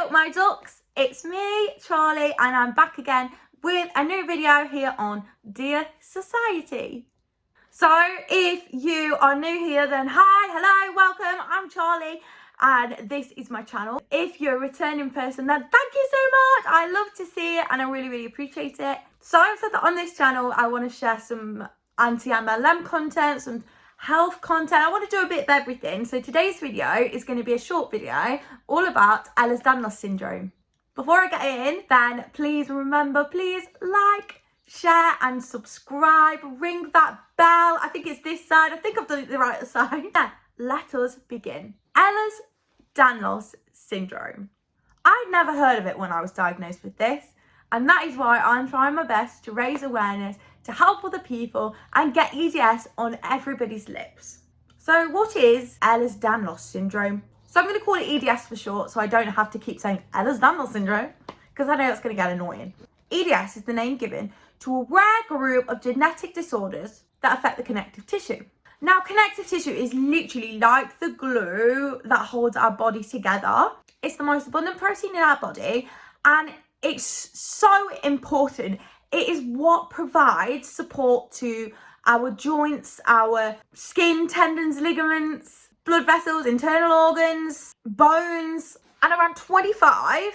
Hello my ducks, it's me Charlie and I'm back again with a new video here on Dear Society. So if you are new here then hi, hello, welcome, I'm Charlie and this is my channel. If you're a returning person then thank you so much, I love to see it and I really appreciate it. So I've said that on this channel I want to share some anti-MLM content, some health content. I want to do a bit of everything. So today's video is going to be a short video all about Ehlers-Danlos Syndrome. Before I get in, then please remember, please like, share and subscribe. Ring that bell. I think it's this side. I think I've done it the right side. Yeah, let us begin. Ehlers-Danlos Syndrome. I'd never heard of it when I was diagnosed with this. And that is why I'm trying my best to raise awareness, to help other people and get EDS on everybody's lips. So what is Ehlers-Danlos Syndrome? So I'm going to call it EDS for short so I don't have to keep saying Ehlers-Danlos Syndrome because I know that's going to get annoying. EDS is the name given to a rare group of genetic disorders that affect the connective tissue. Now connective tissue is literally like the glue that holds our body together. It's the most abundant protein in our body and it's so important. It is what provides support to our joints, our skin, tendons, ligaments, blood vessels, internal organs, bones, and around 25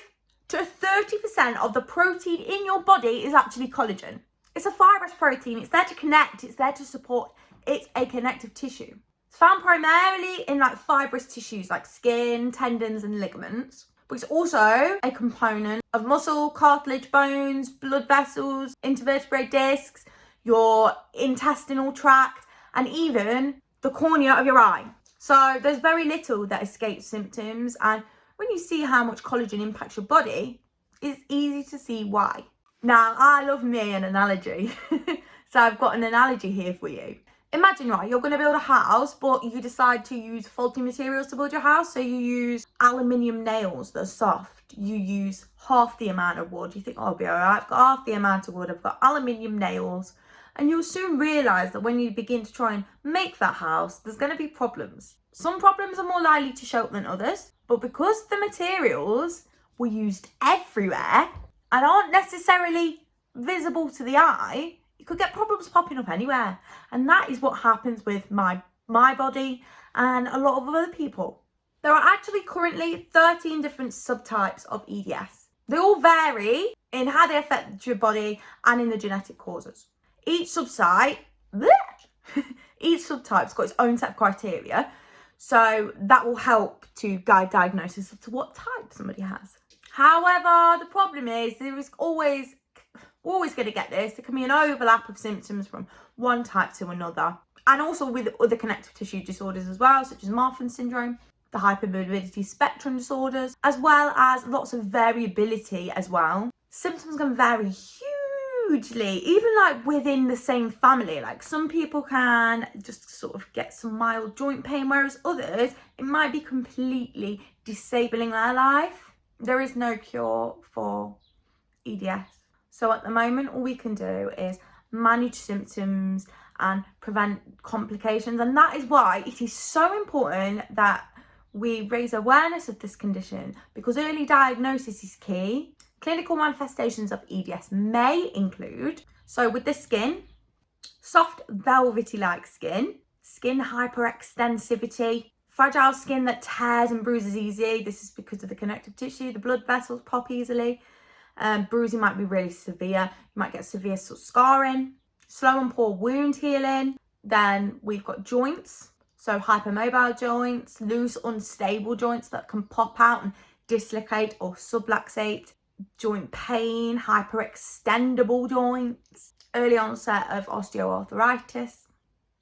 to 30% of the protein in your body is actually collagen. It's a fibrous protein. It's there to connect. It's there to support. It's a connective tissue. It's found primarily in like fibrous tissues like skin, tendons, and ligaments. But it's also a component of muscle, cartilage, bones, blood vessels, intervertebrate discs, your intestinal tract, and even the cornea of your eye. So there's very little that escapes symptoms. And when you see how much collagen impacts your body, it's easy to see why. Now, I love me an analogy. So I've got an analogy here for you. Imagine, right, you're going to build a house, but you decide to use faulty materials to build your house. So you use aluminium nails that are soft. You use half the amount of wood. You think, oh, I'll be all right. I've got half the amount of wood. I've got aluminium nails. And you'll soon realise that when you begin to try and make that house, there's going to be problems. Some problems are more likely to show up than others. But because the materials were used everywhere and aren't necessarily visible to the eye, you could get problems popping up anywhere. And that is what happens with my body and a lot of other people. There are actually currently 13 different subtypes of EDS. They all vary in how they affect your body and in the genetic causes. Each subtype's got its own set of criteria. So that will help to guide diagnosis of to what type somebody has. However, the problem is there is always going to get this. There can be an overlap of symptoms from one type to another. And also with other connective tissue disorders as well, such as Marfan syndrome, the hypermobility spectrum disorders, as well as lots of variability as well. Symptoms can vary hugely, even like within the same family. Like some people can just sort of get some mild joint pain, whereas others, it might be completely disabling their life. There is no cure for EDS. So at the moment, all we can do is manage symptoms and prevent complications. And that is why it is so important that we raise awareness of this condition, because early diagnosis is key. Clinical manifestations of EDS may include, so with the skin, soft velvety-like skin hyperextensivity, fragile skin that tears and bruises easily. This is because of the connective tissue. The blood vessels pop easily. Bruising might be really severe. You might get severe scarring, slow and poor wound healing. Then we've got joints, so hypermobile joints, loose, unstable joints that can pop out and dislocate or subluxate. Joint pain, hyperextendable joints, early onset of osteoarthritis,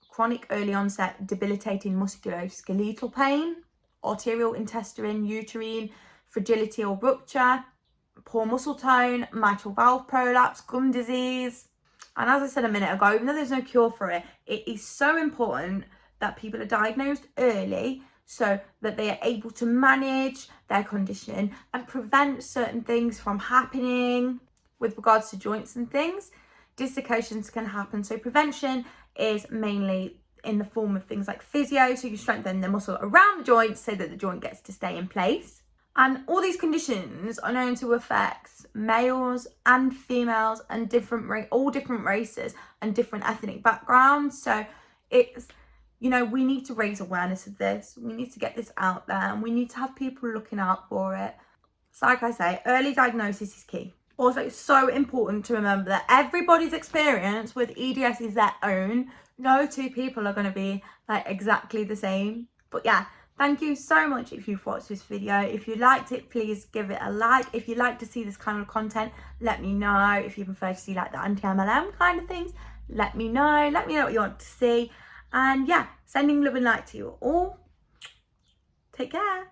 chronic early onset debilitating musculoskeletal pain, arterial, intestine, uterine fragility or rupture, poor muscle tone, mitral valve prolapse, gum disease. And as I said a minute ago, even though there's no cure for it, it is so important that people are diagnosed early so that they are able to manage their condition and prevent certain things from happening with regards to joints and things. Dislocations can happen. So prevention is mainly in the form of things like physio. So you strengthen the muscle around the joint so that the joint gets to stay in place. And all these conditions are known to affect males and females and all different races and different ethnic backgrounds. So it's, you know, we need to raise awareness of this. We need to get this out there, and we need to have people looking out for it. So like I say, early diagnosis is key. Also, it's so important to remember that everybody's experience with EDS is their own. No two people are going to be like exactly the same. But yeah, thank you so much if you've watched this video. If you liked it, please give it a like. If you'd like to see this kind of content, let me know. If you prefer to see like the anti-MLM kind of things, let me know. Let me know what you want to see. And yeah, sending love and light to you all. Take care.